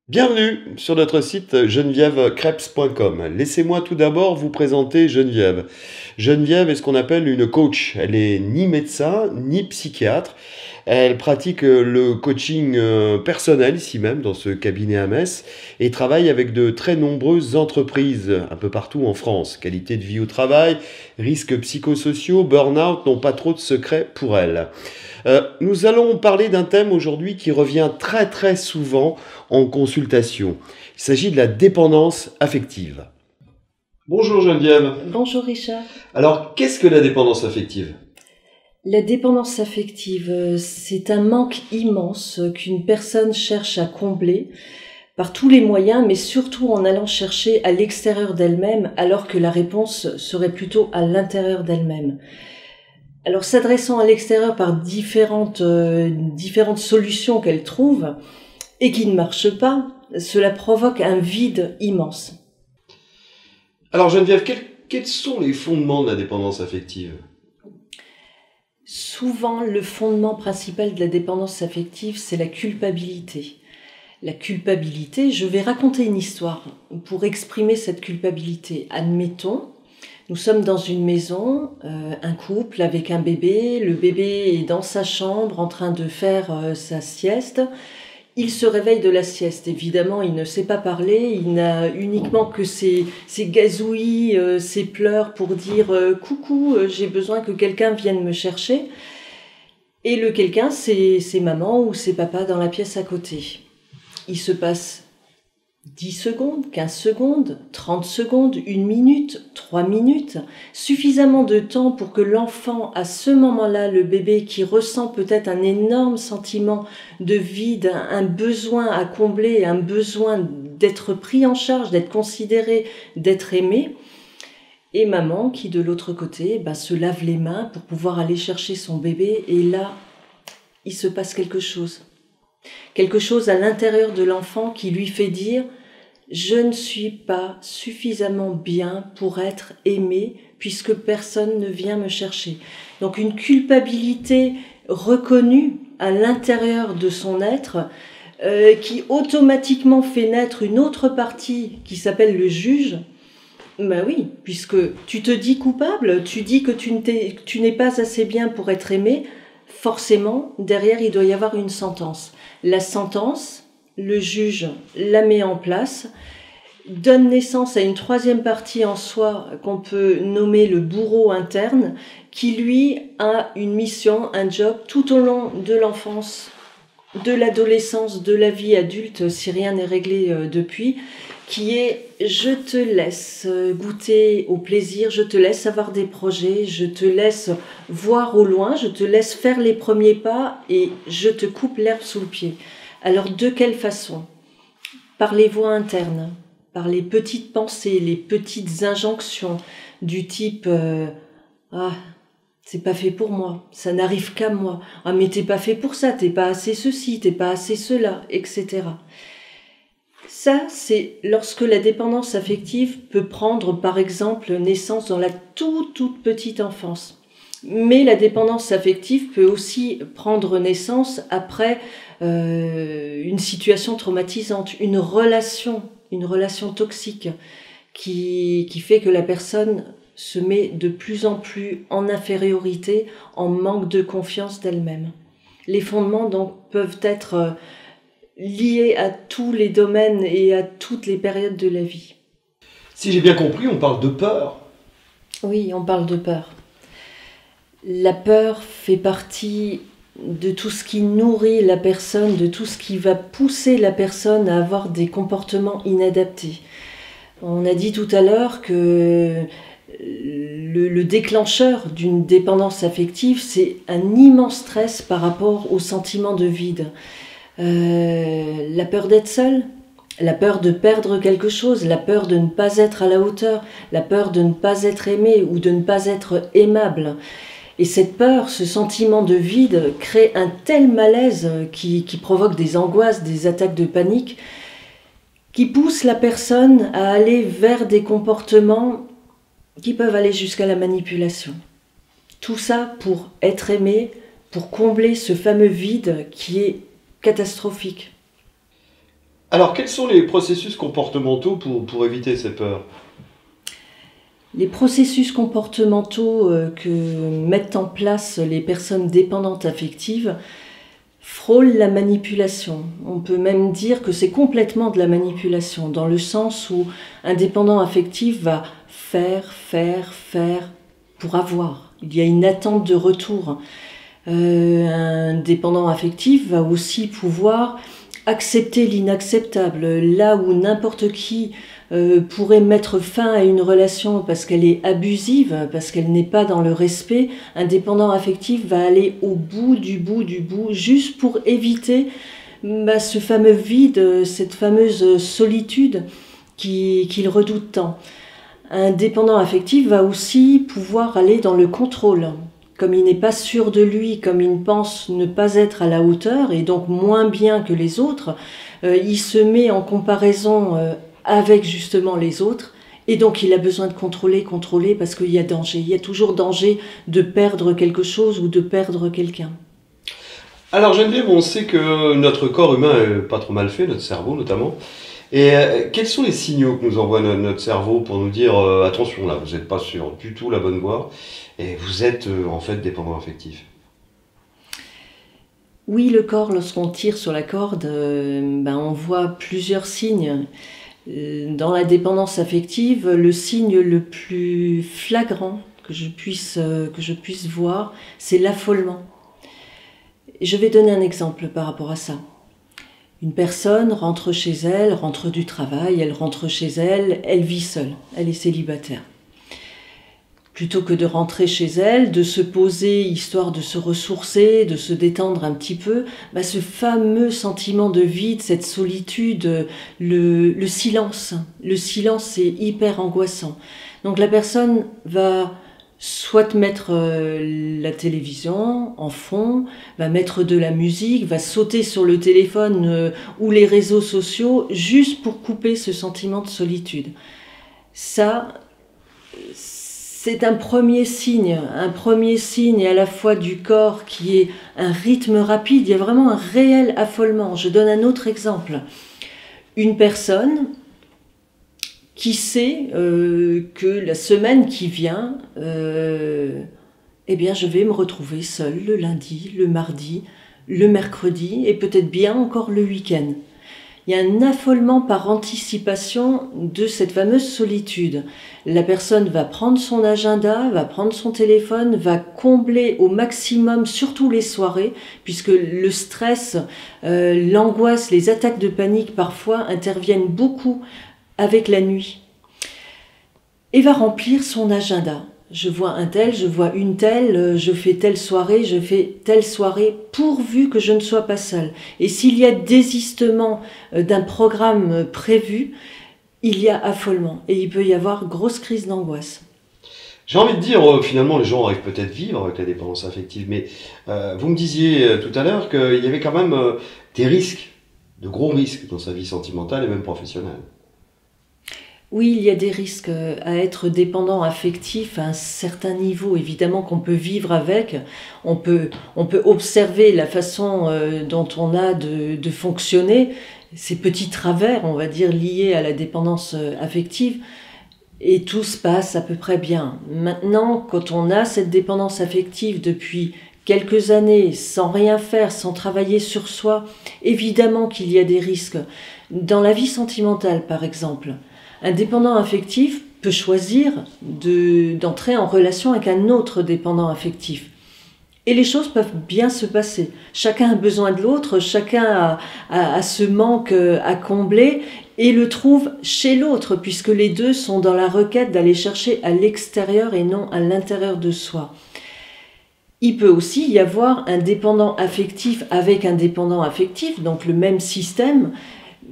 Bienvenue sur notre site genevièvecreps.com. Laissez-moi tout d'abord vous présenter Geneviève. Geneviève est ce qu'on appelle une coach. Elle est ni médecin ni psychiatre. Elle pratique le coaching personnel ici même dans ce cabinet à Metz et travaille avec de très nombreuses entreprises un peu partout en France. Qualité de vie au travail, risques psychosociaux, burn-out n'ont pas trop de secrets pour elle. Nous allons parler d'un thème aujourd'hui qui revient très très souvent en consultation. Il s'agit de la dépendance affective. Bonjour Geneviève. Bonjour Richard. Alors, qu'est-ce que la dépendance affective ? La dépendance affective, c'est un manque immense qu'une personne cherche à combler par tous les moyens, mais surtout en allant chercher à l'extérieur d'elle-même, alors que la réponse serait plutôt à l'intérieur d'elle-même. Alors, s'adressant à l'extérieur par différentes solutions qu'elle trouve et qui ne marchent pas, cela provoque un vide immense. Alors Geneviève, quels sont les fondements de la dépendance affective ? Souvent, le fondement principal de la dépendance affective, c'est la culpabilité. La culpabilité, je vais raconter une histoire pour exprimer cette culpabilité. Admettons, nous sommes dans une maison, un couple avec un bébé, le bébé est dans sa chambre en train de faire sa sieste. Il se réveille de la sieste. Évidemment, il ne sait pas parler, il n'a uniquement que ses gazouillis, ses pleurs pour dire « Coucou, j'ai besoin que quelqu'un vienne me chercher ». Et le quelqu'un, c'est maman ou c'est papa dans la pièce à côté. Il se passe 10 secondes, 15 secondes, 30 secondes, 1 minute, 3 minutes, suffisamment de temps pour que l'enfant, à ce moment-là, le bébé qui ressent peut-être un énorme sentiment de vide, un besoin à combler, un besoin d'être pris en charge, d'être considéré, d'être aimé, et maman qui, de l'autre côté, se lave les mains pour pouvoir aller chercher son bébé, et là, il se passe quelque chose. Quelque chose à l'intérieur de l'enfant qui lui fait dire « Je ne suis pas suffisamment bien pour être aimé puisque personne ne vient me chercher. » Donc une culpabilité reconnue à l'intérieur de son être qui automatiquement fait naître une autre partie qui s'appelle le juge. Ben oui, puisque tu te dis coupable, tu dis que tu n'es pas assez bien pour être aimé, forcément, derrière, il doit y avoir une sentence. La sentence, le juge la met en place, donne naissance à une troisième partie en soi qu'on peut nommer le bourreau interne, qui lui a une mission, un job tout au long de l'enfance, de l'adolescence, de la vie adulte, si rien n'est réglé depuis, qui est « je te laisse goûter au plaisir, je te laisse avoir des projets, je te laisse voir au loin, je te laisse faire les premiers pas et je te coupe l'herbe sous le pied ». Alors de quelle façon ? Par les voix internes, par les petites pensées, les petites injonctions du type ah, c'est pas fait pour moi, ça n'arrive qu'à moi, ah mais t'es pas fait pour ça, t'es pas assez ceci, t'es pas assez cela, etc. Ça, c'est lorsque la dépendance affective peut prendre, par exemple, naissance dans la toute petite enfance. Mais la dépendance affective peut aussi prendre naissance après une situation traumatisante, une relation toxique qui fait que la personne se met de plus en plus en infériorité, en manque de confiance d'elle-même. Les fondements donc peuvent être liés à tous les domaines et à toutes les périodes de la vie. Si j'ai bien compris, on parle de peur. Oui, on parle de peur. La peur fait partie de tout ce qui nourrit la personne, de tout ce qui va pousser la personne à avoir des comportements inadaptés. On a dit tout à l'heure que le déclencheur d'une dépendance affective, c'est un immense stress par rapport au sentiment de vide. La peur d'être seul, la peur de perdre quelque chose, la peur de ne pas être à la hauteur, la peur de ne pas être aimé ou de ne pas être aimable. Et cette peur, ce sentiment de vide crée un tel malaise qui provoque des angoisses, des attaques de panique, qui pousse la personne à aller vers des comportements qui peuvent aller jusqu'à la manipulation. Tout ça pour être aimé, pour combler ce fameux vide qui est catastrophique. Alors, quels sont les processus comportementaux pour éviter ces peurs? Les processus comportementaux que mettent en place les personnes dépendantes affectives frôlent la manipulation. On peut même dire que c'est complètement de la manipulation, dans le sens où un dépendant affectif va faire pour avoir. Il y a une attente de retour. Un dépendant affectif va aussi pouvoir accepter l'inacceptable, là où n'importe qui pourrait mettre fin à une relation parce qu'elle est abusive, parce qu'elle n'est pas dans le respect. Un dépendant affectif va aller au bout du bout, juste pour éviter ce fameux vide, cette fameuse solitude qu'il redoute tant. Un dépendant affectif va aussi pouvoir aller dans le contrôle. Comme il n'est pas sûr de lui, comme il pense ne pas être à la hauteur et donc moins bien que les autres, il se met en comparaison avec justement les autres et donc il a besoin de contrôler parce qu'il y a danger. Il y a toujours danger de perdre quelque chose ou de perdre quelqu'un. Alors Geneviève, on sait que notre corps humain est pas trop mal fait, notre cerveau notamment. Et quels sont les signaux que nous envoie notre cerveau pour nous dire attention là, vous n'êtes pas sur du tout la bonne voie et vous êtes en fait dépendant affectif? Oui, le corps, lorsqu'on tire sur la corde, on voit plusieurs signes. Dans la dépendance affective, le signe le plus flagrant que je puisse voir, c'est l'affolement. Je vais donner un exemple par rapport à ça. Une personne rentre chez elle, rentre du travail, elle rentre chez elle, elle vit seule, elle est célibataire. Plutôt que de rentrer chez elle, de se poser, histoire de se ressourcer, de se détendre un petit peu, ce fameux sentiment de vide, cette solitude, le silence. Le silence, c'est hyper angoissant. Donc la personne va soit mettre la télévision en fond, va mettre de la musique, va sauter sur le téléphone ou les réseaux sociaux, juste pour couper ce sentiment de solitude. Ça, c'est un premier signe à la fois du corps qui est un rythme rapide, il y a vraiment un réel affolement. Je donne un autre exemple. Une personne qui sait que la semaine qui vient, je vais me retrouver seule le lundi, le mardi, le mercredi et peut-être bien encore le week-end. Il y a un affolement par anticipation de cette fameuse solitude. La personne va prendre son agenda, va prendre son téléphone, va combler au maximum, surtout les soirées, puisque le stress, l'angoisse, les attaques de panique parfois interviennent beaucoup avec la nuit. Et va remplir son agenda. Je vois un tel, je vois une telle, je fais telle soirée, pourvu que je ne sois pas seule. Et s'il y a désistement d'un programme prévu, il y a affolement. Et il peut y avoir grosse crise d'angoisse. J'ai envie de dire, finalement, les gens arrivent peut-être à vivre avec la dépendance affective, mais vous me disiez tout à l'heure qu'il y avait quand même des risques, de gros risques dans sa vie sentimentale et même professionnelle. Oui, il y a des risques à être dépendant affectif à un certain niveau, évidemment qu'on peut vivre avec. On peut observer la façon dont on a de fonctionner, ces petits travers, on va dire, liés à la dépendance affective, et tout se passe à peu près bien. Maintenant, quand on a cette dépendance affective depuis quelques années, sans rien faire, sans travailler sur soi, évidemment qu'il y a des risques. Dans la vie sentimentale, par exemple, un dépendant affectif peut choisir d'entrer en relation avec un autre dépendant affectif. Et les choses peuvent bien se passer. Chacun a besoin de l'autre, chacun a ce manque à combler et le trouve chez l'autre, puisque les deux sont dans la requête d'aller chercher à l'extérieur et non à l'intérieur de soi. Il peut aussi y avoir un dépendant affectif avec un dépendant affectif, donc le même système,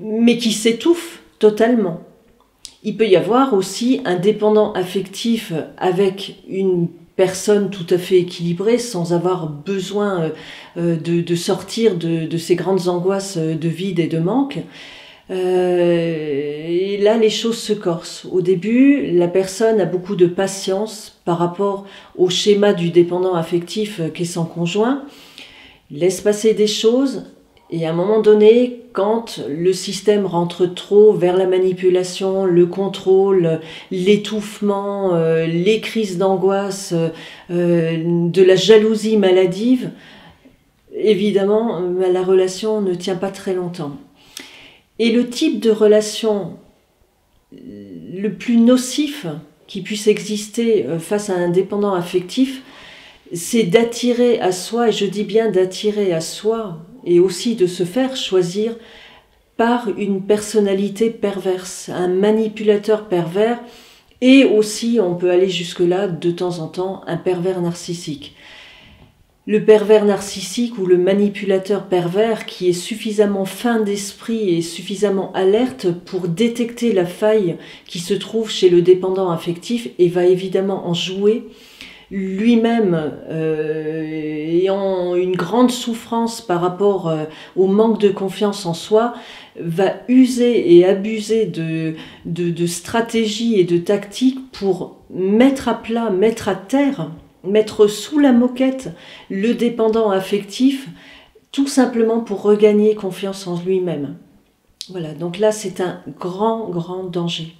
mais qui s'étouffe totalement. Il peut y avoir aussi un dépendant affectif avec une personne tout à fait équilibrée sans avoir besoin de sortir de ces grandes angoisses de vide et de manque. Et là, les choses se corsent. Au début, la personne a beaucoup de patience par rapport au schéma du dépendant affectif qu'est son conjoint. Il laisse passer des choses Et à un moment donné, quand le système rentre trop vers la manipulation, le contrôle, l'étouffement, les crises d'angoisse, de la jalousie maladive, évidemment, la relation ne tient pas très longtemps. Et le type de relation le plus nocif qui puisse exister face à un dépendant affectif, c'est d'attirer à soi, et je dis bien d'attirer à soi, et aussi de se faire choisir par une personnalité perverse, un manipulateur pervers, et aussi, on peut aller jusque-là, de temps en temps, un pervers narcissique. Le pervers narcissique ou le manipulateur pervers qui est suffisamment fin d'esprit et suffisamment alerte pour détecter la faille qui se trouve chez le dépendant affectif et va évidemment en jouer, lui-même ayant une grande souffrance par rapport au manque de confiance en soi, va user et abuser de stratégies et de tactiques pour mettre à plat, mettre à terre, mettre sous la moquette le dépendant affectif, tout simplement pour regagner confiance en lui-même. Voilà, donc là c'est un grand danger.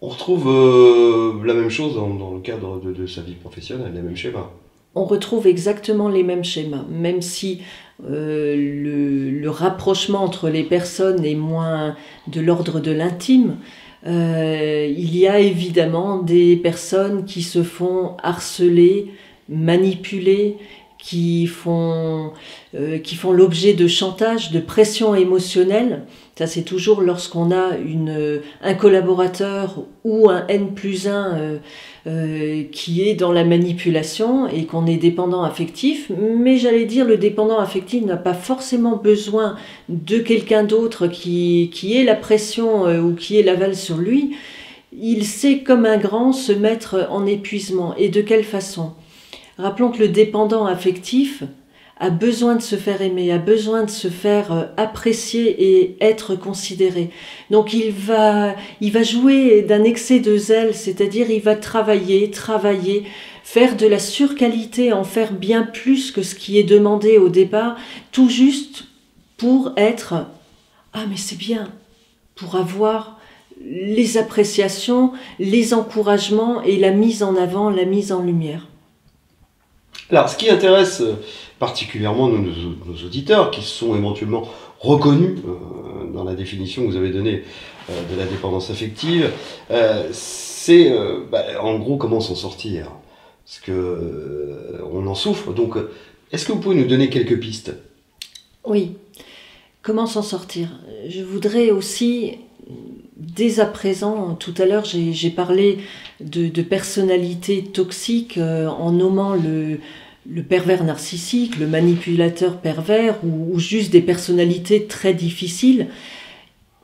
On retrouve la même chose dans le cadre de sa vie professionnelle, les mêmes schémas. On retrouve exactement les mêmes schémas, même si le rapprochement entre les personnes est moins de l'ordre de l'intime. Il y a évidemment des personnes qui se font harceler, manipuler, qui font l'objet de chantage, de pression émotionnelle. Ça, c'est toujours lorsqu'on a un collaborateur ou un N+1 qui est dans la manipulation et qu'on est dépendant affectif. Mais j'allais dire, le dépendant affectif n'a pas forcément besoin de quelqu'un d'autre qui ait la pression ou qui ait l'aval sur lui. Il sait comme un grand se mettre en épuisement. Et de quelle façon ? Rappelons que le dépendant affectif a besoin de se faire aimer, a besoin de se faire apprécier et être considéré. Donc il va jouer d'un excès de zèle, c'est-à-dire il va travailler, faire de la surqualité, en faire bien plus que ce qui est demandé au départ, tout juste pour être « Ah mais c'est bien !» pour avoir les appréciations, les encouragements et la mise en avant, la mise en lumière. Alors, ce qui intéresse particulièrement nos auditeurs, qui sont éventuellement reconnus dans la définition que vous avez donnée de la dépendance affective, c'est en gros comment s'en sortir. Parce que on en souffre. Donc, est-ce que vous pouvez nous donner quelques pistes ? Oui. Comment s'en sortir ? Je voudrais aussi, dès à présent, tout à l'heure, j'ai parlé de personnalité toxique en nommant le pervers narcissique, le manipulateur pervers ou juste des personnalités très difficiles.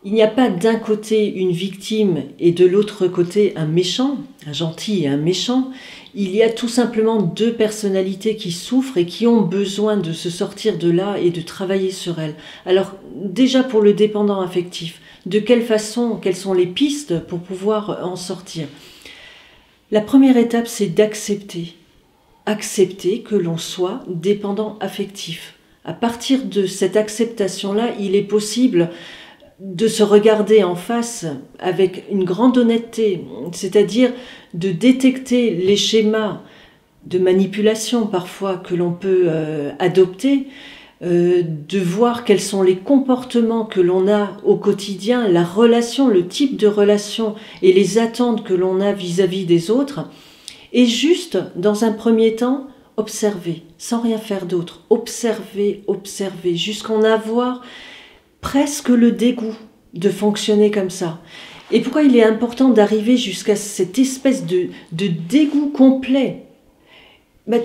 Il n'y a pas d'un côté une victime et de l'autre côté un méchant, un gentil et un méchant. Il y a tout simplement deux personnalités qui souffrent et qui ont besoin de se sortir de là et de travailler sur elles. Alors déjà pour le dépendant affectif, de quelle façon, quelles sont les pistes pour pouvoir en sortir ? La première étape, c'est d'accepter. Accepter que l'on soit dépendant affectif. À partir de cette acceptation-là, il est possible de se regarder en face avec une grande honnêteté, c'est-à-dire de détecter les schémas de manipulation parfois que l'on peut adopter, de voir quels sont les comportements que l'on a au quotidien, la relation, le type de relation et les attentes que l'on a vis-à-vis des autres, et juste, dans un premier temps, observer, sans rien faire d'autre, observer, jusqu'en avoir presque le dégoût de fonctionner comme ça. Et pourquoi il est important d'arriver jusqu'à cette espèce de dégoût complet ?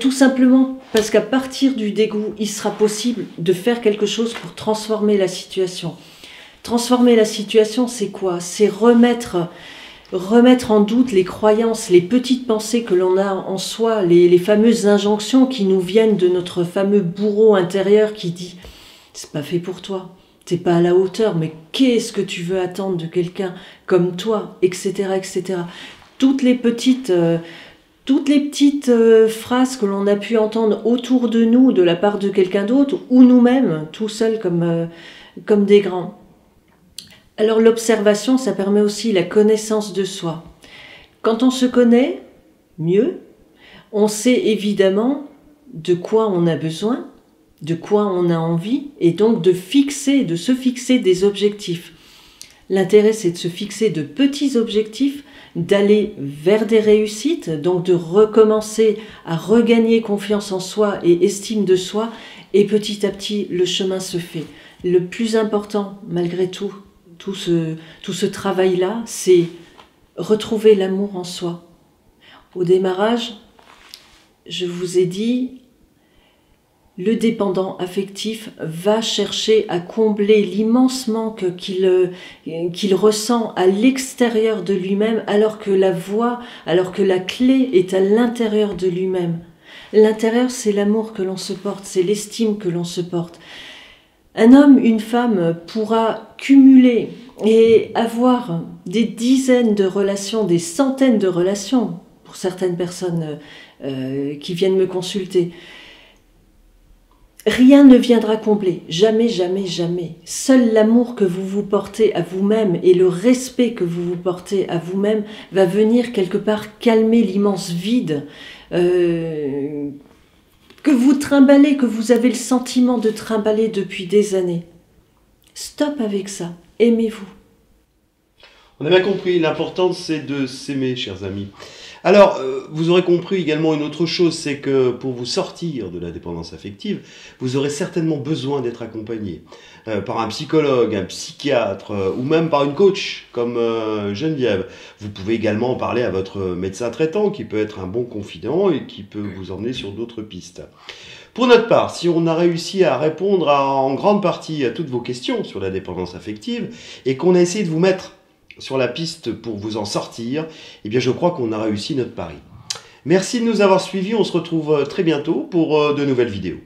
Tout simplement parce qu'à partir du dégoût, il sera possible de faire quelque chose pour transformer la situation. Transformer la situation, c'est quoi ? C'est remettre en doute les croyances, les petites pensées que l'on a en soi, les fameuses injonctions qui nous viennent de notre fameux bourreau intérieur qui dit « c'est pas fait pour toi ». T'es pas à la hauteur, mais qu'est-ce que tu veux attendre de quelqu'un comme toi, etc., etc. Toutes les petites toutes les petites phrases que l'on a pu entendre autour de nous de la part de quelqu'un d'autre ou nous-mêmes, tout seuls comme des grands. Alors l'observation, ça permet aussi la connaissance de soi. Quand on se connaît mieux, on sait évidemment de quoi on a besoin, de quoi on a envie, et donc de se fixer des objectifs. L'intérêt, c'est de se fixer de petits objectifs, d'aller vers des réussites, donc de recommencer à regagner confiance en soi et estime de soi, et petit à petit, le chemin se fait. Le plus important, malgré tout ce travail-là, c'est retrouver l'amour en soi. Au démarrage, je vous ai dit, le dépendant affectif va chercher à combler l'immense manque qu'il ressent à l'extérieur de lui-même, alors que la clé est à l'intérieur de lui-même. L'intérieur, c'est l'amour que l'on se porte, c'est l'estime que l'on se porte. Un homme, une femme pourra cumuler et avoir des dizaines de relations, des centaines de relations, pour certaines personnes qui viennent me consulter. Rien ne viendra combler, jamais, jamais, jamais. Seul l'amour que vous vous portez à vous-même et le respect que vous vous portez à vous-même va venir quelque part calmer l'immense vide que vous trimballez, que vous avez le sentiment de trimballer depuis des années. Stop avec ça, aimez-vous. On a bien compris, l'important c'est de s'aimer, chers amis. Alors, vous aurez compris également une autre chose, c'est que pour vous sortir de la dépendance affective, vous aurez certainement besoin d'être accompagné par un psychologue, un psychiatre ou même par une coach comme Geneviève. Vous pouvez également en parler à votre médecin traitant qui peut être un bon confident et qui peut vous emmener sur d'autres pistes. Pour notre part, si on a réussi à répondre en grande partie à toutes vos questions sur la dépendance affective et qu'on a essayé de vous mettre sur la piste pour vous en sortir, eh bien je crois qu'on a réussi notre pari. Merci de nous avoir suivis, on se retrouve très bientôt pour de nouvelles vidéos.